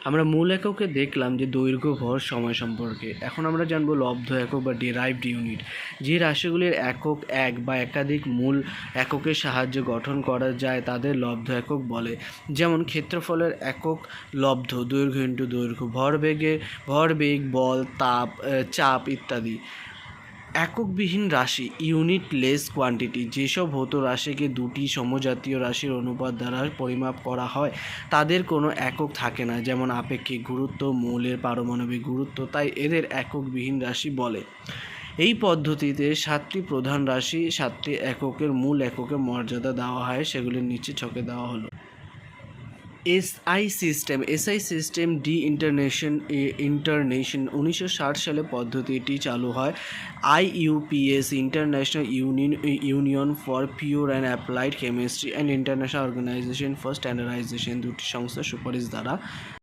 আমরা মূল এককে দেখলাম যে দৈর্ঘ্য, ভর, সময় সম্পর্কে। এখন আমরা জানবো লব্ধ একক বা ডিরাইভড ইউনিট। যে রাশিগুলির একক এক বা একাধিক মূল এককের সাহায্যে গঠন করা যায় তাদের লব্ধ একক বলে। যেমন ক্ষেত্রফলের একক লব্ধ, দৈর্ঘ্য ইন্টু দৈর্ঘ্য, ভরবেগ, বল, চাপ ইত্যাদি। এককবিহীন রাশি, ইউনিটলেস কোয়ান্টিটি, যেসব ভৌত রাশিকে দুটি সমজাতীয় রাশির অনুপাত দ্বারা পরিমাপ করা হয় তাদের কোনো একক থাকে না, যেমন আপেক্ষিক গুরুত্ব, মৌলের পারমাণবিক গুরুত্ব, তাই এদের এককবিহীন রাশি বলে। এই পদ্ধতিতে 7টি প্রধান রাশি 7টি এককের মূল এককে মর্যাদা দেওয়া হয়, সেগুলির নিচে ছকে দেওয়া হলো। এসআই সিস্টেম ইন্টারনেশন 1960 সালে পদ্ধতিটি চালু হয়। IUPAC, international union for pure and applied chemistry and international organisation for standardisation, দুটি সংস্থার সুপারিশ দ্বারা